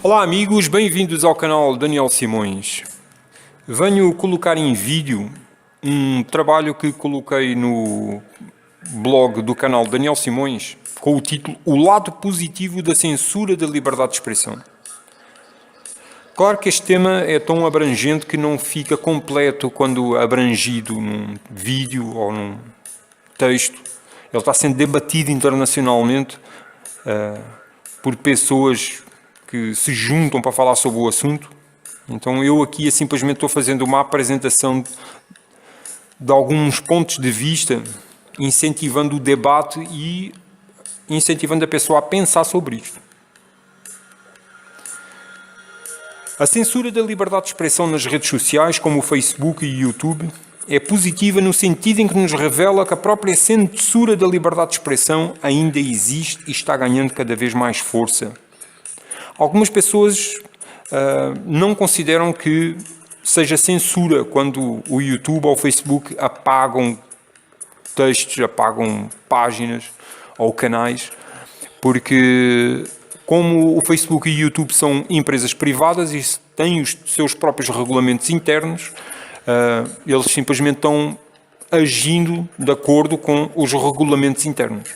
Olá amigos, bem-vindos ao canal Daniel Simões. Venho colocar em vídeo um trabalho que coloquei no blog do canal Daniel Simões com o título O lado positivo da censura da liberdade de expressão. Claro que este tema é tão abrangente que não fica completo quando abrangido num vídeo ou num texto. Ele está sendo debatido internacionalmente por pessoas que se juntam para falar sobre o assunto. Então eu aqui simplesmente estou fazendo uma apresentação de alguns pontos de vista, incentivando o debate e incentivando a pessoa a pensar sobre isto. A censura da liberdade de expressão nas redes sociais, como o Facebook e o YouTube, é positiva no sentido em que nos revela que a própria censura da liberdade de expressão ainda existe e está ganhando cada vez mais força. Algumas pessoas não consideram que seja censura quando o YouTube ou o Facebook apagam textos, apagam páginas ou canais, porque como o Facebook e o YouTube são empresas privadas e têm os seus próprios regulamentos internos, eles simplesmente estão agindo de acordo com os regulamentos internos.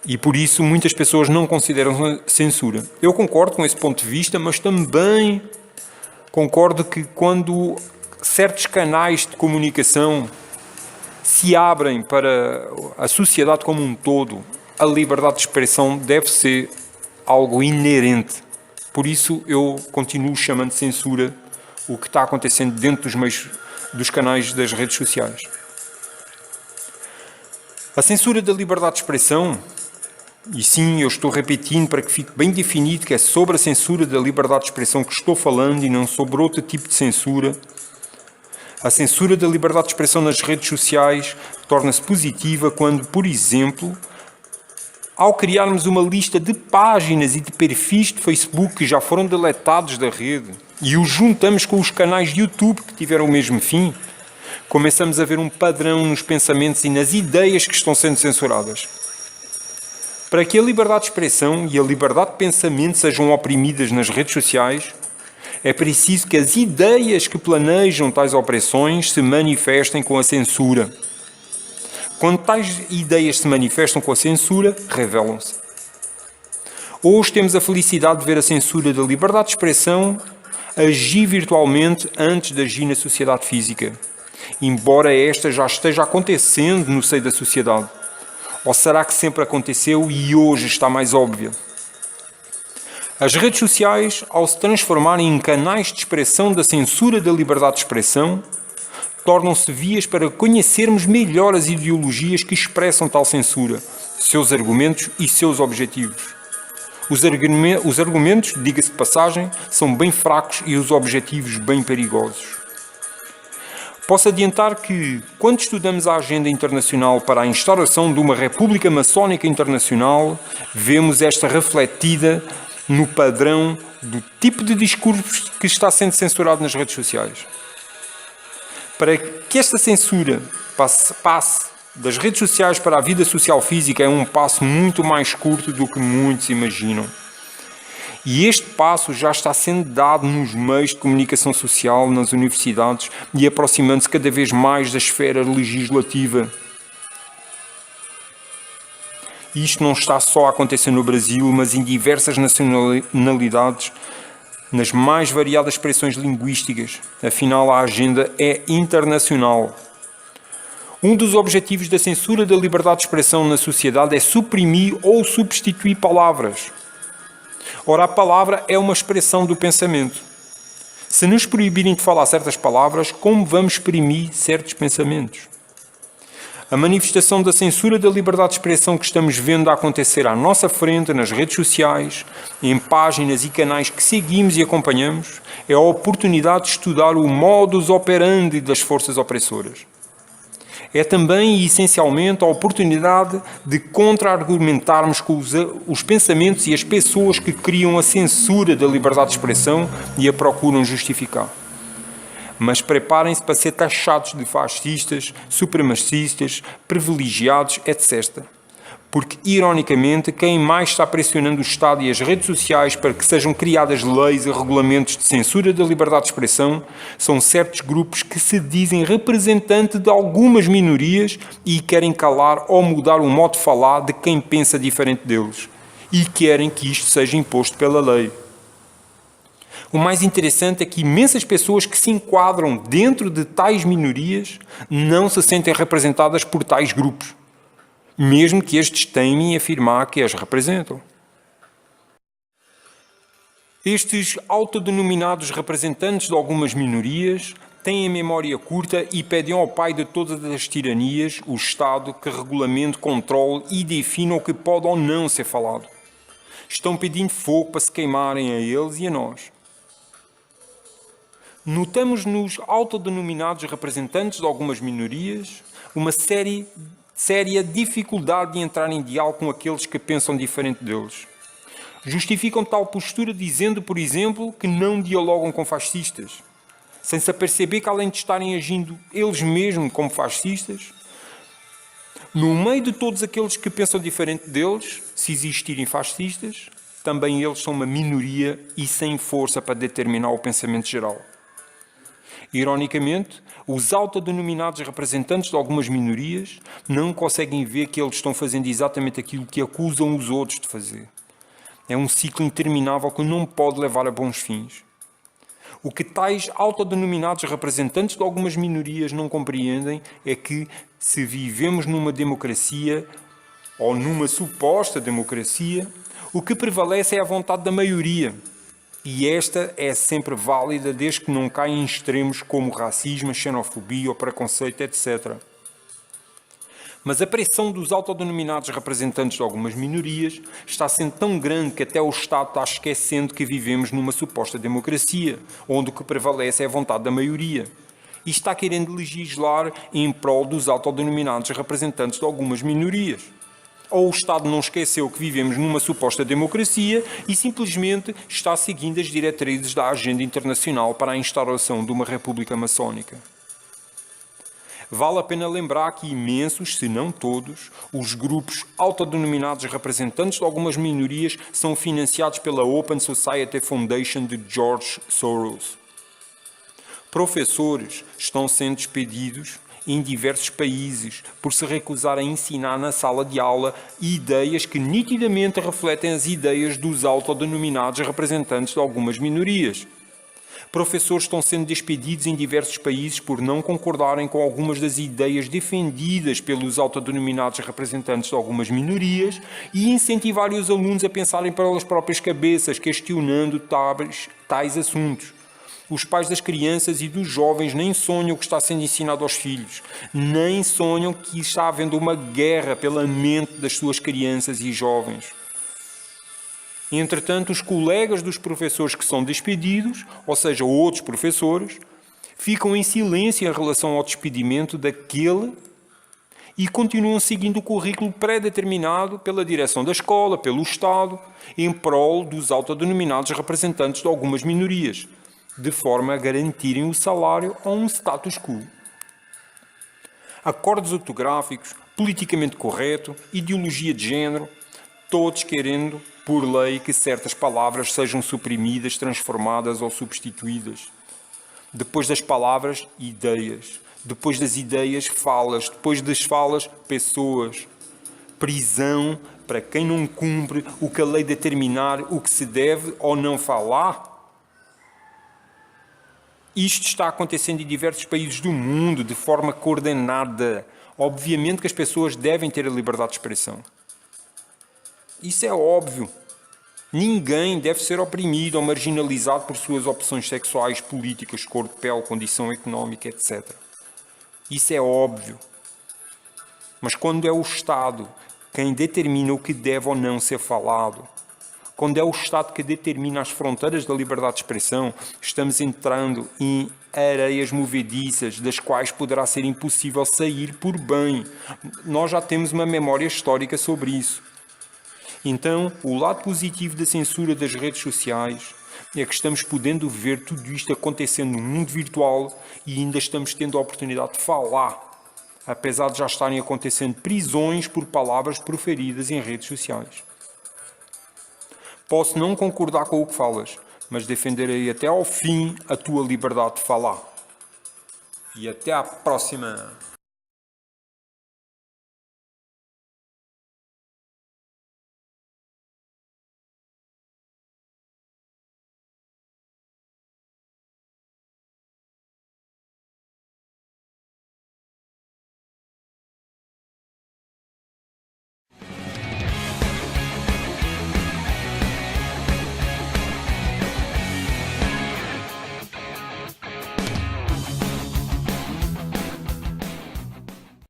E por isso muitas pessoas não consideram censura. Eu concordo com esse ponto de vista, mas também concordo que quando certos canais de comunicação se abrem para a sociedade como um todo, a liberdade de expressão deve ser algo inerente. Por isso eu continuo chamando de censura o que está acontecendo dentro dos meios dos canais das redes sociais. A censura da liberdade de expressão, e sim, eu estou repetindo para que fique bem definido que é sobre a censura da liberdade de expressão que estou falando e não sobre outro tipo de censura. A censura da liberdade de expressão nas redes sociais torna-se positiva quando, por exemplo, ao criarmos uma lista de páginas e de perfis de Facebook que já foram deletados da rede e os juntamos com os canais de YouTube que tiveram o mesmo fim, começamos a ver um padrão nos pensamentos e nas ideias que estão sendo censuradas. Para que a liberdade de expressão e a liberdade de pensamento sejam oprimidas nas redes sociais, é preciso que as ideias que planejam tais opressões se manifestem com a censura. Quando tais ideias se manifestam com a censura, revelam-se. Hoje temos a felicidade de ver a censura da liberdade de expressão agir virtualmente antes de agir na sociedade física, embora esta já esteja acontecendo no seio da sociedade. Ou será que sempre aconteceu e hoje está mais óbvia? As redes sociais, ao se transformarem em canais de expressão da censura da liberdade de expressão, tornam-se vias para conhecermos melhor as ideologias que expressam tal censura, seus argumentos e seus objetivos. Os argumentos, diga-se de passagem, são bem fracos e os objetivos bem perigosos. Posso adiantar que, quando estudamos a agenda internacional para a instauração de uma República Maçónica Internacional, vemos esta refletida no padrão do tipo de discurso que está sendo censurado nas redes sociais. Para que esta censura passe das redes sociais para a vida social física é um passo muito mais curto do que muitos imaginam. E este passo já está sendo dado nos meios de comunicação social, nas universidades e aproximando-se cada vez mais da esfera legislativa. Isto não está só a acontecer no Brasil, mas em diversas nacionalidades, nas mais variadas expressões linguísticas. Afinal, a agenda é internacional. Um dos objetivos da censura da liberdade de expressão na sociedade é suprimir ou substituir palavras. Ora, a palavra é uma expressão do pensamento. Se nos proibirem de falar certas palavras, como vamos exprimir certos pensamentos? A manifestação da censura da liberdade de expressão que estamos vendo a acontecer à nossa frente, nas redes sociais, em páginas e canais que seguimos e acompanhamos, é a oportunidade de estudar o modus operandi das forças opressoras. É também e essencialmente a oportunidade de contra-argumentarmos com os pensamentos e as pessoas que criam a censura da liberdade de expressão e a procuram justificar. Mas preparem-se para ser taxados de fascistas, supremacistas, privilegiados, etc. Porque, ironicamente, quem mais está pressionando o Estado e as redes sociais para que sejam criadas leis e regulamentos de censura da liberdade de expressão são certos grupos que se dizem representantes de algumas minorias e querem calar ou mudar o modo de falar de quem pensa diferente deles. E querem que isto seja imposto pela lei. O mais interessante é que imensas pessoas que se enquadram dentro de tais minorias não se sentem representadas por tais grupos, mesmo que estes teimem afirmar que as representam. Estes autodenominados representantes de algumas minorias têm a memória curta e pedem ao pai de todas as tiranias, o Estado, que regulamente, controle e defina o que pode ou não ser falado. Estão pedindo fogo para se queimarem a eles e a nós. Notamos nos autodenominados representantes de algumas minorias uma séria dificuldade de entrar em diálogo com aqueles que pensam diferente deles. Justificam tal postura dizendo, por exemplo, que não dialogam com fascistas, sem se aperceber que, além de estarem agindo eles mesmos como fascistas, no meio de todos aqueles que pensam diferente deles, se existirem fascistas, também eles são uma minoria e sem força para determinar o pensamento geral. Ironicamente, os autodenominados representantes de algumas minorias não conseguem ver que eles estão fazendo exatamente aquilo que acusam os outros de fazer. É um ciclo interminável que não pode levar a bons fins. O que tais autodenominados representantes de algumas minorias não compreendem é que, se vivemos numa democracia, ou numa suposta democracia, o que prevalece é a vontade da maioria. E esta é sempre válida desde que não caia em extremos como racismo, xenofobia ou preconceito, etc. Mas a pressão dos autodenominados representantes de algumas minorias está sendo tão grande que até o Estado está esquecendo que vivemos numa suposta democracia, onde o que prevalece é a vontade da maioria. E está querendo legislar em prol dos autodenominados representantes de algumas minorias. Ou o Estado não esqueceu que vivemos numa suposta democracia e simplesmente está seguindo as diretrizes da agenda internacional para a instauração de uma república maçónica. Vale a pena lembrar que imensos, se não todos, os grupos autodenominados representantes de algumas minorias são financiados pela Open Society Foundation de George Soros. Professores estão sendo despedidos em diversos países por se recusar a ensinar na sala de aula ideias que nitidamente refletem as ideias dos autodenominados representantes de algumas minorias. Professores estão sendo despedidos em diversos países por não concordarem com algumas das ideias defendidas pelos autodenominados representantes de algumas minorias e incentivarem os alunos a pensarem pelas próprias cabeças, questionando tais assuntos. Os pais das crianças e dos jovens nem sonham o que está sendo ensinado aos filhos, nem sonham que está havendo uma guerra pela mente das suas crianças e jovens. Entretanto, os colegas dos professores que são despedidos, ou seja, outros professores, ficam em silêncio em relação ao despedimento daquele e continuam seguindo o currículo pré-determinado pela direção da escola, pelo Estado, em prol dos autodenominados representantes de algumas minorias, de forma a garantirem o salário a um status quo. Acordos ortográficos, politicamente correto, ideologia de género, todos querendo, por lei, que certas palavras sejam suprimidas, transformadas ou substituídas. Depois das palavras, ideias. Depois das ideias, falas. Depois das falas, pessoas. Prisão para quem não cumpre o que a lei determinar o que se deve ou não falar. Isto está acontecendo em diversos países do mundo de forma coordenada. Obviamente que as pessoas devem ter a liberdade de expressão. Isso é óbvio. Ninguém deve ser oprimido ou marginalizado por suas opções sexuais, políticas, cor de pele, condição económica, etc. Isso é óbvio. Mas quando é o Estado quem determina o que deve ou não ser falado, quando é o Estado que determina as fronteiras da liberdade de expressão, estamos entrando em areias movediças, das quais poderá ser impossível sair por bem. Nós já temos uma memória histórica sobre isso. Então, o lado positivo da censura das redes sociais é que estamos podendo ver tudo isto acontecendo no mundo virtual e ainda estamos tendo a oportunidade de falar apesar de já estarem acontecendo prisões por palavras proferidas em redes sociais. Posso não concordar com o que falas, mas defenderei até ao fim a tua liberdade de falar. E até à próxima!